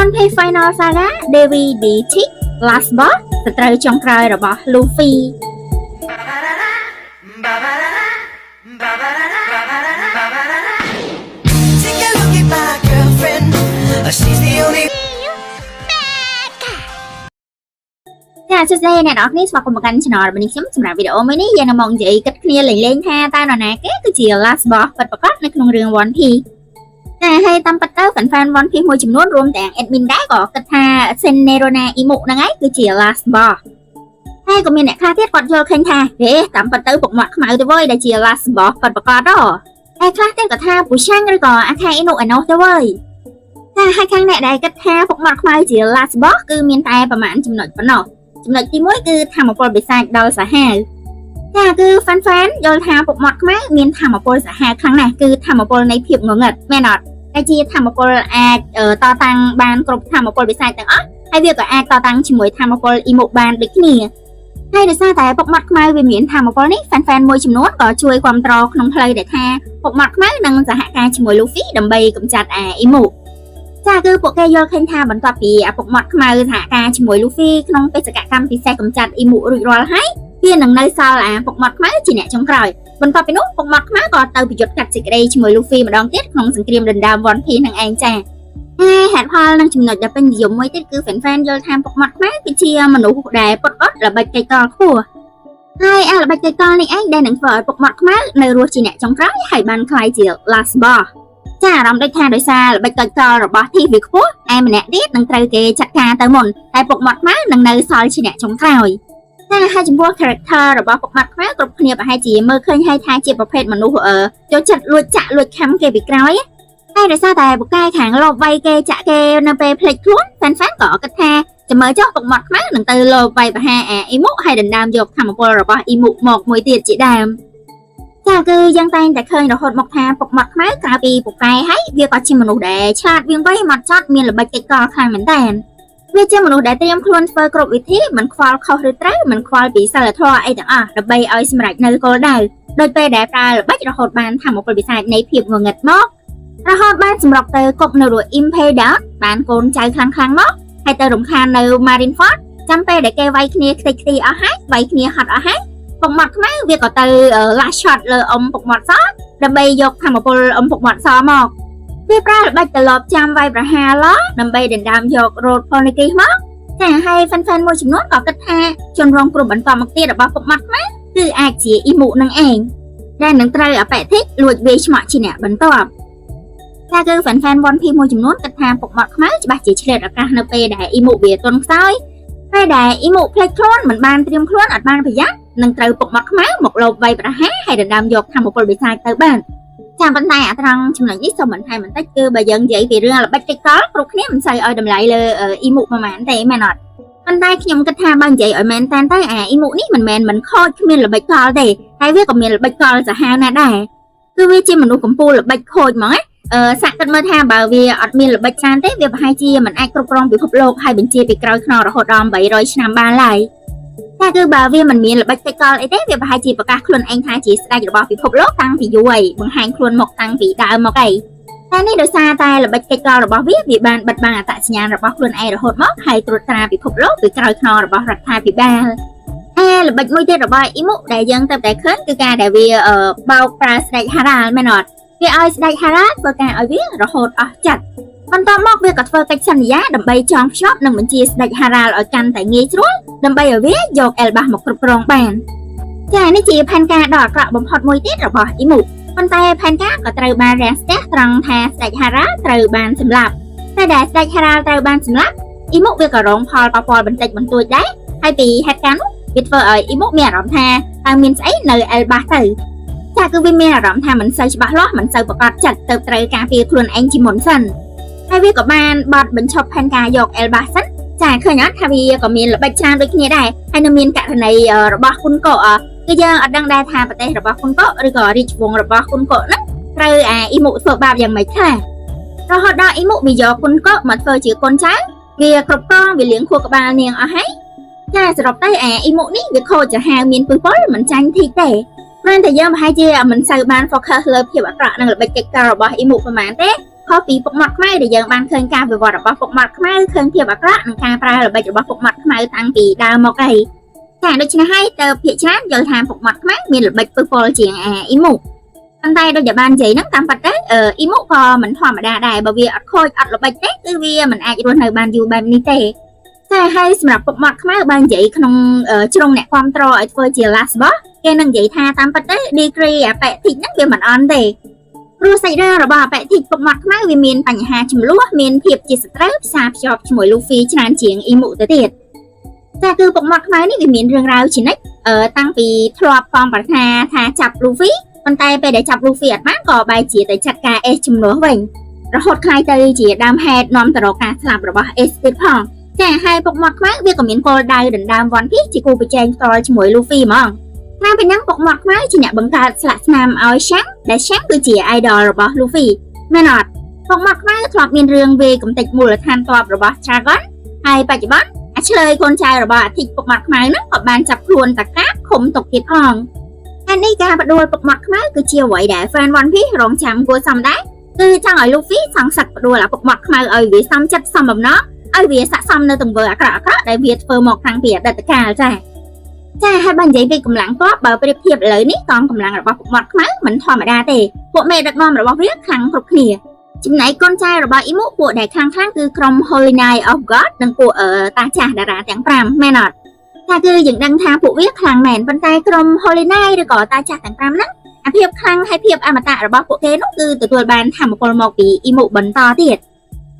One Piece Final Saga Devi DT Last Boss សត្រូវចុងក្រោយរបស់ Luffy ចាសួស្តីអ្នកនរគ្នាស្វាគមន៍មកកាន់ Channel របស់ខ្ញុំសម្រាប់វីដេអូមួយនេះយើងនឹងមកនិយាយគិតគ្នាលេងៗថាតើនរណាគេគឺជា Last Boss ពិតប្រាកដនៅក្នុងរឿង One Piece តែហើយតាមពិតទៅ fan One Piece មួយចំនួនរួមទាំង admin ដែរក៏គិតថា Sennerona Imu ហ្នឹងឯងគឺជា Last Boss ហើយក៏មានអ្នកខ្លះទៀតគាត់យល់ឃើញថាតាមពិតទៅពុកមាត់ខ្មៅទៅវើយដែលជា Last Boss ពិតប្រាកដហើយខ្លះទៀតក៏ថា Pushan ឬក៏ Akai Inu ឯនោះទៅវើយតែហើយខាងអ្នកដែលគិតថាពុកមាត់ខ្មៅជា Last Boss គឺមានតែប្រហែលចំណុចប៉ុណ្ណោះចំណុចទី1គឺធម្មពលបិសាចដល់សាហាវចាគឺ fan យល់ថាពុកមាត់ខ្មៅមានធម្មពលសាហាវខ្លាំងណាស់គឺធម្មពលនៃភាពងងឹតមែនអត់តែជាធម្មពលអាចតតាំងបានគ្រប់ធម្មពលបិសាចទាំងអស់ហើយវាក៏អាចតតាំងជាមួយធម្មពលអ៊ីមុបានដូចគ្នាហើយដោយសារតែពុកមាត់ខ្មៅវាមានធម្មពលនេះ fan មួយចំនួនក៏ជួយគ្រប់គ្រងក្នុងផ្លូវដែលថាពុកមាត់ខ្មៅនឹងសហការជាមួយ Luffy ដើម្បីកម្ចាត់អ៊ីមុចាគឺពួកគេយល់ឃើញថាបន្ទាប់ពីពុកមាត់ខ្មៅសហការជាមួយ Luffy ក្នុងបេសកកម្មពិសេសកម្ចាត់អ៊ីមុរួចរាល់ហើយវានឹងនៅសល់ពុកមាត់ខ្មៅជាអ្នកចុងក្រោយបន្ទាប់ពីនោះពុកមាត់ខ្មៅក៏ទៅប្រយុទ្ធកាត់សេចក្តីជាមួយ Luffy ម្ដងទៀតក្នុងសង្គ្រាមដណ្ដើម One Piece នឹងឯងចាហេតុផលនិងចំណុចដែលពេញនិយមមួយទៀតគឺ fan យល់ថាពុកមាត់ខ្មៅគឺជាមនុស្សដែលពុតអត់ល្បិចកិច្ចកលខ្ពស់ហើយល្បិចកិច្ចកលនេះឯងដែលនឹងធ្វើឲ្យពុកមាត់ខ្មៅនៅរស់ជាអ្នកចុងក្រោយហើយបានក្លាយជា Last Boss ចាអារម្មណ៍ដូចថាដោយសារល្បិចកិច្ចកលរបស់ T វាខ្ពស់ឯម្នាក់ទៀតនឹងត្រូវគេចាត់ការទៅមុនតែពុកមាត់ខ្មៅនឹងនៅសល់ជាអ្នកចុងក្រោយតែហើយចំពោះ character របស់ពុកមាត់ខ្មៅគ្រប់គ្នាប្រហែលជាមើលឃើញហើយថាជាប្រភេទមនុស្សចូលចិត្តលួចចាក់លួចខំគេពីក្រោយតែដោយសារតែពូកែខាងលបវាយគេចាក់គេនៅពេលភ្លេចខ្លួន fan ក៏គិតថាចាំមើលចុះពុកមាត់ខ្មៅនឹងទៅលបវាយបហាអ៊ីមុហើយដណ្ដើមយកធម្មពលរបស់អ៊ីមុមកមួយទៀតជាដើមចាគឺយ៉ាងតែងតែឃើញរហូតមកថាពុកមាត់ខ្មៅក្រៅពីពូកែហើយវាក៏ជាមនុស្សដែលឆ្លាតវាងវៃម៉ត់ចត់មានល្បិចកិច្ចកលខ្លាំងមែនតើវាជាមនុស្សដែលត្រៀមខ្លួនធ្វើគ្រប់វិធីមិនខ្វល់ខុសឬត្រូវមិនខ្វល់ពីសិលធម៌អីទាំងអស់ដើម្បីឲ្យសម្រេចនៅគោលដៅដោយពេលដែលប្រើល្បិចរហូតបានធម្មពលពិសាចនៃភាពងងឹតមករហូតបានសម្រុកទៅគប់នៅរក Impedal បានកូនចៅខ្លាំងមកហើយទៅរំខាននៅ Marineford ចាំពេលដែលគេវាយគ្នាខ្ទេចខ្ទីអស់ហើយវាយគ្នាហត់អស់ហើយពុកមាត់ខ្មៅវាក៏ទៅ last shot លើពុកមាត់សដើម្បីយកធម្មពលពុកមាត់សមកវាប្រើល្បិចទៅលបចាំវាយប្រហារឡដើម្បីដណ្ដើមយក Road Poneglyph មកចាហើយ fan មួយចំនួនក៏គិតថាជនរងគ្រោះបន្តមកទៀតរបស់ពុកមាត់ខ្មៅគឺអាចជាអ៊ីមុនឹងឯងដែលនឹងត្រូវអបិធិលួចវាយឆ្មក់ជាអ្នកបន្ទាប់តែគឺ fan One Piece មួយចំនួនគិតថាពុកមាត់ខ្មៅច្បាស់ជាឆ្លៀតឱកាសនៅពេលដែលអ៊ីមុវាទន់ខ្សោយហើយដែលអ៊ីមុភ្លេចខ្លួនមិនបានត្រៀមខ្លួនអត់បានប្រយ័ត្ននឹងត្រូវពុកមាត់ខ្មៅមកលបវាយប្រហារហើយដណ្ដើមយកធម្មពលបិសាចទៅបានចាំប៉ុន្តែត្រង់ចំណុចនេះសូមបន្ថែមបន្តិចគឺបើយើងនិយាយពីរឿងល្បិចកិច្ចកលគ្រប់គ្នាមិនសូវឲ្យតម្លៃលើអ៊ីមុប្រហែលទេមែនអត់ប៉ុន្តែខ្ញុំគិតថាបើនិយាយឲ្យមែនតែនទៅអ៊ីមុនេះមិនមែនមិនខូចគ្មានល្បិចកលទេហើយវាក៏មានល្បិចកលសាហាវណាស់ដែរគឺវាជាមនុស្សកំពូលល្បិចខូចហ្មងសាក់គិតមើលថាបើវាអត់មានល្បិចច្រើនទេវាប្រហែលជាមិនអាចគ្រប់គ្រងពិភពលោកហើយបញ្ជាពីក្រោយខ្នងរហូតដល់800ឆ្នាំបានឡើយតែគឺបើវាមិនមានល្បិចកិច្ចកលអីទេវាប្រហែលជាប្រកាសខ្លួនឯងថាជាស្ដេចរបស់ពិភពលោកតាំងពីយូរហើយបង្ហាញខ្លួនមកតាំងពីដើមមកអីតែនេះដោយសារតែល្បិចកិច្ចកលរបស់វាបានបិទបាំងអត្តសញ្ញាណរបស់ខ្លួនឯងរហូតមកហើយត្រួតត្រាពិភពលោកពីក្រោយខ្នងរបស់រដ្ឋាភិបាលល្បិចមួយទៀតរបស់អ៊ីមុដែលយើងទៅតែឃើញគឺការដែលវាបោកប្រើស្ដេចហារ៉ាល់មែនអត់វាឲ្យស្ដេចហារ៉ាល់ធ្វើការឲ្យវារហូតអស់ចិត្តបន្ទាប់មកវាក៏ធ្វើកិច្ចសន្យាដើម្បីចងភ្ជាប់និងបញ្ជាស្ដេចហារ៉ាល់ឲ្យកាន់តែងាយស្រួលដើម្បីឲ្យវាយក Elbaf មកគ្រប់គ្រងបានចានេះជាផែនការដ៏អាក្រក់បំផុតមួយទៀតរបស់អ៊ីមុប៉ុន្តែផែនការក៏ត្រូវបានរាំងស្ទះត្រង់ថាស្ដេចហារ៉ាល់ត្រូវបានសម្លាប់តែដែលស្ដេចហារ៉ាល់ត្រូវបានសម្លាប់អ៊ីមុវាក៏រងផលប៉ះពាល់បន្តិចបន្តួចដែរហើយពីហេតុការណ៍នោះវាធ្វើឲ្យអ៊ីមុមានអារម្មណ៍ថាតើមានស្អីនៅ Elbaf ទៅចាគឺវាមានអារម្មណ៍ថាមិនសូវច្បាស់លាស់មិនសូវប្រកបចិត្តទៅត្រូវការពារខ្លួនឯងជាមុនសិនហើយវាក៏បានបត់បញ្ឈប់ផែនការយក Elbaf សិនចាឃើញអត់ថាវាក៏មានល្បិចច្រើនដូចគ្នាដែរហើយនៅមានករណីរបស់គុនកុគឺយើងអត់ដឹងដែរថាប្រទេសរបស់គុនកុឬក៏រាជវង្សរបស់គុនកុហ្នឹងត្រូវអ៊ីមុធ្វើបាបយ៉ាងម៉េចខ្លះរហូតដល់អ៊ីមុវាយកគុនកុមកធ្វើជាកូនចៅវាគ្រប់គ្រងវាលៀងខួរក្បាលនាងអស់ហើយចាសរុបទៅអ៊ីមុនេះវាខូចចាហាវមានពឹសពលមិនចាញ់ធីកទេព្រោះតែយើងប្រហែលជាមិនសូវបាន focus លើភាពអាក្រក់និងល្បិចកិច្ចការរបស់អ៊ីមុប្រហែលទេ ខុសពីពុកមាត់ខ្មៅដែលយើងបានឃើញការវិវត្តរបស់ពុកមាត់ខ្មៅឃើញភាពអាក្រក់និងការប្រើល្បិចរបស់ពុកមាត់ខ្មៅតាំងពីដើមមកហើយតែដូច្នេះហើយតើភាគច្រើនយល់ថាពុកមាត់ខ្មៅមានល្បិចពឹសពលជាងអ៊ីម៉ូប៉ុន្តែដូចជាបាននិយាយហ្នឹងតាមពិតទៅអ៊ីម៉ូក៏មិនធម្មតាដែរបើវាអត់ខូចអត់ល្បិចទេគឺវាមិនអាចរស់នៅបានយូរបែបនេះទេតែហើយសម្រាប់ពុកមាត់ខ្មៅបាននិយាយក្នុងជ្រុងអ្នកគ្រប់គ្រងឲ្យធ្វើជា last boss គេនឹងនិយាយថាតាមពិតទៅ degree អបិធិហ្នឹងវាមិនអន់ទេព្រោះសាច់រឿងរបស់អបិធិពុកមាត់ខ្មៅវាមានបញ្ហាចំនួនមានភាពជាសត្រូវផ្សារភ្ជាប់ជាមួយ Luffy ច្រើនជាងអ៊ីម៉ូទៅទៀតតែគឺពុកមាត់ខ្មៅនេះវាមានរឿងរ៉ាវជានិច្ចតាំងពីធ្លាប់ផងប្រាថ្នាថាចាប់ Luffy ប៉ុន្តែពេលដែលចាប់ Luffy អត់បានក៏បែរជាទៅចាត់ការ Ace ជំនួសវិញរហូតខ្លាយទៅជាដើមហេតុនាំទៅរកការស្លាប់របស់ Ace ទៀតផងចាហើយពុកមាត់ខ្មៅវាក៏មានគោលដៅដណ្ដើម One Piece ជាគូប្រជែងផ្ទាល់ជាមួយ Luffy ហ្មងតាមពីហ្នឹងពុកមាត់ខ្មៅជាអ្នកបង្កើតស្លាកស្នាមឲ្យ Shanks ដែល Shanks គឺជា idol របស់ Luffy មែនអត់ពុកមាត់ខ្មៅធ្លាប់មានរឿងវេកំទេចមូលដ្ឋានទ័ពរបស់ Dragon ហើយបច្ចុប្បន្នអាឆ្លើយកូនចៅរបស់អាទិពុកមាត់ខ្មៅហ្នឹងក៏បានចាប់ខ្លួនតាកាឃុំទុកទៀតផងហើយនេះការបដួលពុកមាត់ខ្មៅគឺជាអ្វីដែល fan One Piece រងចាំគួរសមដែរគឺចង់ឲ្យ Luffy សងសឹកបដួលអាពុកមាត់ខ្មៅឲ្យវាសមចិត្តសមបំណងឲ្យវាស័ក្តិសមនៅទង្វើអាក្រក់ៗដែលវាធ្វើមកតាំងពីអតីតកាលចាហើយបើនិយាយពីកម្លាំងទ័ពបើប្រៀបធៀបឥឡូវនេះកងកម្លាំងរបស់ពុកមាត់ខ្មៅមិនធម្មតាទេពួកមេដឹកនាំរបស់វាខ្លាំងគ្រប់គ្នាចំណែកកូនចៅរបស់អ៊ីម៉ូពួកដែលខ្លាំងគឺក្រុម Holy Knight of God និងពួកតាចាស់តារាទាំង5មែនអត់ថាគឺយើងដឹងថាពួកវាខ្លាំងមែនប៉ុន្តែក្រុម Holy Knight ឬក៏តាចាស់ទាំង5ហ្នឹងអាភាពខ្លាំងហើយភាពអមតៈរបស់ពួកគេនោះគឺទទួលបានធម៌ពលមកពីអ៊ីម៉ូបន្តទៀត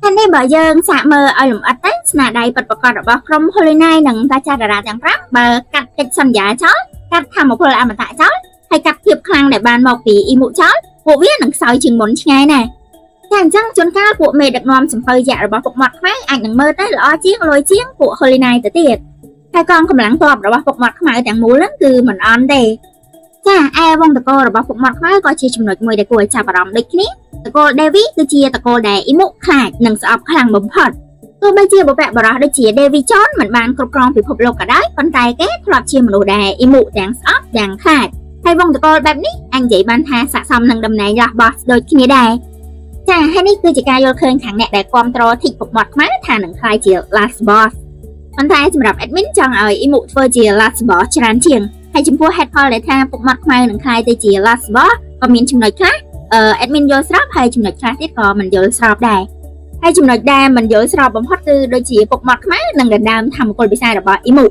ហើយនេះបើយើងសាកមើលឲ្យលម្អិតទៅស្នាដៃពិតប្រាកដរបស់ក្រុម Holy Knight និងតាចាស់តារាទាំង5បើកាត់កិច្ចសន្យាចោលកាត់ធម៌ពលអមតៈចោលហើយកាត់ភាពខ្លាំងដែលបានមកពីអ៊ីម៉ូចោលពួកវានឹងខ្សោយជាងមុនឆ្ងាយណាស់តែអញ្ចឹងជួនកាលពួកមេដឹកនាំសំពៅយៈរបស់ពុកមាត់ខ្មៅអាចនឹងមើលទៅល្អជាងលយជាងពួក Holy Knight ទៅទៀតហើយកងកម្លាំងទ័ពរបស់ពុកមាត់ខ្មៅទាំងមូលហ្នឹងគឺមិនអន់ទេចាឯវងតកោរបស់ពុកមាត់ខ្មៅក៏ជាចំណុចមួយដែលគួរឲ្យចាប់អារម្មណ៍ដូចគ្នាតកោ Davy គឺជាតកោដែលអ៊ីម៉ូខ្លាចនិងស្អប់ខ្លាំងបំផុតទោះបីជាបុព្វបុរសដូចជា Davy John មិនបានគ្រប់គ្រងពិភពលោកក៏ដោយប៉ុន្តែគេធ្លាប់ជាមនុស្សដែលអ៊ីម៉ូទាំងស្អប់ទាំងខ្លាចហើយវងតកោបែបនេះអញនិយាយបានថាស័ក្តិសមនឹងតំណែង Last Boss ដូចគ្នាដែរចាហើយនេះគឺជាការយល់ឃើញខាងអ្នកដែលគ្រប់គ្រងធីកពុកមាត់ខ្មៅថានឹងខ្លាយជា Last Boss ប៉ុន្តែសម្រាប់ admin ចង់ឲ្យអ៊ីម៉ូធ្វើជា Last Boss ច្រើនជាងហើយចំពោះ head call ដែលថាពុកមាត់ខ្មៅនឹងខ្លាយទៅជា Last Boss ក៏មានចំណុចខ្លះadmin យល់ស្របហើយចំណុចខ្លះទៀតក៏មិនយល់ស្របដែរហើយចំណុចដែលមិនយល់ស្របបំផុតគឺដូចជាពុកមាត់ខ្មៅនឹងដណ្ដើមធម៌ពលពិសេសរបស់អ៊ីម៉ូ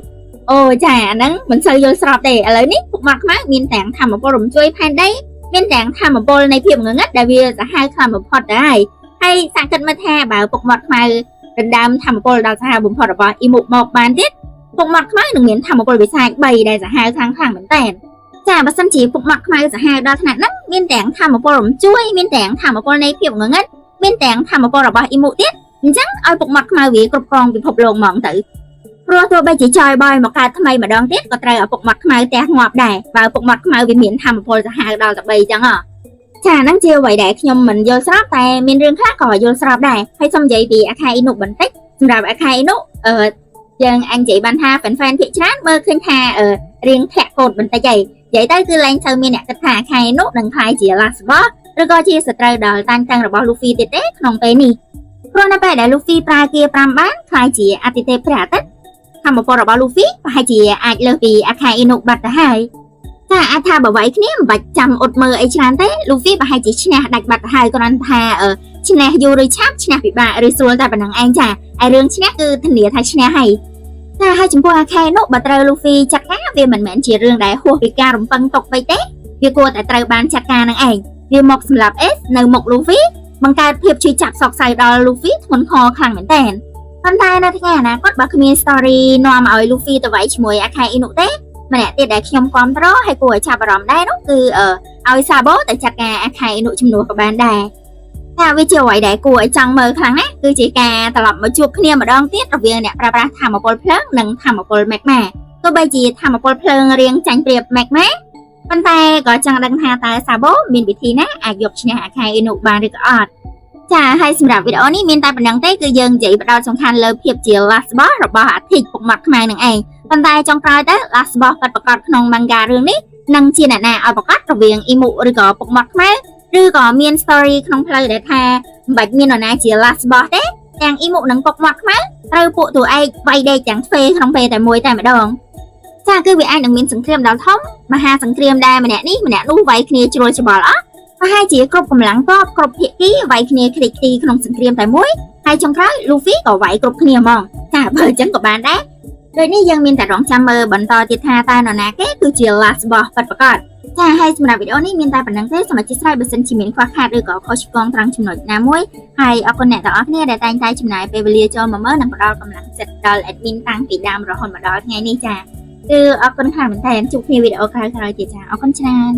អូចាអាហ្នឹងមិនសូវយល់ស្របទេឥឡូវនេះពុកមាត់ខ្មៅមានទាំងធម៌ពលរំជួយផែនដីមានទាំងធម៌ពលនៃភាពងងឹតដែលវាសាហាវខ្លាំងបំផុតដែរហើយសាកគិតមើលថាបើពុកមាត់ខ្មៅដណ្ដើមធម៌ពលដល់សាហាវបំផុតរបស់អ៊ីម៉ូមកបានទៀតពុកមាត់ខ្មៅនឹងមានធម៌ពលពិសេស3ដែលសាហាវខ្លាំងមែនតើចាបើសិនជាពុកមាត់ខ្មៅសាហាវដល់ថ្នាក់ហ្នឹងមានទាំងធម៌ពលរំជួយមានទាំងធម៌ពលនៃភាពងងឹតមានទាំងធម៌ពលរបស់អ៊ីម៉ូទៀតអញ្ចឹងឲ្យពុកមាត់ខ្មៅវាគ្រប់គ្រងពិភពលោកហ្មងទៅព្រោះទោះបីជាចយបយមកកើតថ្មីម្ដងទៀតក៏ត្រូវឲ្យពុកមាត់ខ្មៅទះងាប់ដែរបើពុកមាត់ខ្មៅវាមានធម៌ពលសាហាវដល់តែ3អញ្ចឹងចាហ្នឹងជាអ្វីដែលខ្ញុំមិនយល់ស្របតែមានរឿងខ្លះក៏យល់ស្របដែរហើយសូមនិយាយពីអាខៃអ៊ីនុបន្តិចសម្រាប់អាខៃអ៊ីនុយើងអញនិយាយបានថា fan ភាគច្រើនមើលឃើញថារៀងធាក់កូដបន្តិចហីនិយាយទៅគឺឡើងទៅមានអ្នកគិតថាអាខៃអ៊ីនុនឹងខ្លាយជា Last Boss ឬក៏ជាសត្រូវដល់តាំងតាំងរបស់ Luffy ទៀតទេក្នុងពេលនេះព្រោះនៅពេលដែល Luffy ប្រើគា5បានខ្លាយជាអតិទេពព្រះអាទិត្យធម្មពលរបស់ Luffy ប្រហែលជាអាចលើសពីអាខៃអ៊ីនុបាត់ទៅហើយតែអាចថាបើវាយគ្នាមិនបាច់ចាំអ៊ុតមើលអីច្រើនទេ Luffy ប្រហែលជាឈ្នះដាច់បាត់ទៅហើយគ្រាន់ថាឈ្នះយូរឬឆាប់ឈ្នះពិបាកឬស្រួលតែប៉ុណ្្នឹងឯងចាហើយរឿងឈ្នះគឺធានាថាឈ្នះហើយតែហើយចំពោះអាខេនោះបើត្រូវ Luffy ចាត់ការវាមិនមែនជារឿងដែលហួសពីការរំពឹងទុកពេកទេវាគួរតែត្រូវបានចាត់ការនឹងឯងវាមកសម្រាប់ S នៅមុខ Luffy បង្កើតភាពជឿចាប់សោកសៅដល់ Luffy ធ្ងន់ធ្ងរខ្លាំងមែនទែនប៉ុន្តែនៅថ្ងៃអនាគតបើគ្មាន story នាំឲ្យ Luffy ទៅវាយជាមួយអាខេអ៊ីនុទេម្នាក់ទៀតដែលខ្ញុំគាំទ្រហើយគួរឲ្យចាប់អារម្មណ៍ដែរនោះគឺឲ្យ Sabo ទៅចាត់ការអាខេអ៊ីនុជំនួសក៏បានដែរតែវាជាអ្វីដែលគួរឲ្យចង់មើលខ្លាំងណាស់គឺជាការត្រឡប់មកជួបគ្នាម្ដងទៀតរវាងអ្នកប្រើប្រាស់ធម៌ពលភ្លើងនិងធម៌ពល Magma ទោះបីជាធម៌ពលភ្លើងរៀងចាញ់ប្រៀប Magma ប៉ុន្តែក៏ចង់ដឹងថាតើ Sabo មានវិធីណាអាចយកឈ្នះអាខេអ៊ីនុបានឬក៏អត់ចាហើយសម្រាប់វីដេអូនេះមានតែប៉ុណ្្នឹងទេគឺយើងនិយាយបដោតសំខាន់លើភាពជា Last Boss របស់អាទិពុកមាត់ខ្មៅនឹងឯងប៉ុន្តែចុងក្រោយទៅ Last Boss ពិតប្រាកដក្នុង manga រឿងនេះនឹងជាអ្នកណាឲ្យប្រកាសរវាងអ៊ីម៉ូឬក៏ពុកមាត់ខ្មៅ ឬក៏មាន story ក្នុងផ្លូវដែលថាមិនបាច់មាននរណាជា last boss ទេទាំងអ៊ីមុនឹងពុកមាត់ខ្មៅត្រូវពួកតួឯកវាយដេកទាំងទ្វេក្នុងពេលតែមួយតែម្ដងចាគឺវាអាចនឹងមានសង្គ្រាមដល់ធំមហាសង្គ្រាមដែលម្នាក់នេះម្នាក់នោះវាយគ្នាជ្រុលច្បល់អស់ប្រហែលជាគ្រប់កម្លាំងទ័ពគ្រប់ភាគីវាយគ្នាខ្ទេចខ្ទីក្នុងសង្គ្រាមតែមួយហើយចុងក្រោយ Luffy ក៏វាយគ្រប់គ្នាហ្មងចាបើអញ្ចឹងក៏បានដែរដូចនេះយើងមានតែរងចាំមើលបន្តទៀតថាតើនរណាគេគឺជា last boss ពិតប្រាកដចាហើយសម្រាប់វីដេអូនេះមានតែប៉ុណ្្នឹងទេសូមអធិស្ឋានបើសិនជាមានខ្វះខាតឬក៏ខុសឆ្គងត្រង់ចំណុចណាមួយហើយអរគុណអ្នកទាំងអស់គ្នាដែលតែងតែចំណាយពេលវេលាចូលមកមើលនិងផ្ដល់កម្លាំងចិត្តដល់ admin តាំងពីដើមរហូតមកដល់ថ្ងៃនេះចាគឺអរគុណខ្លាំងមែនទែនជួបគ្នាវីដេអូក្រោយៗទៀតចាអរគុណច្រើន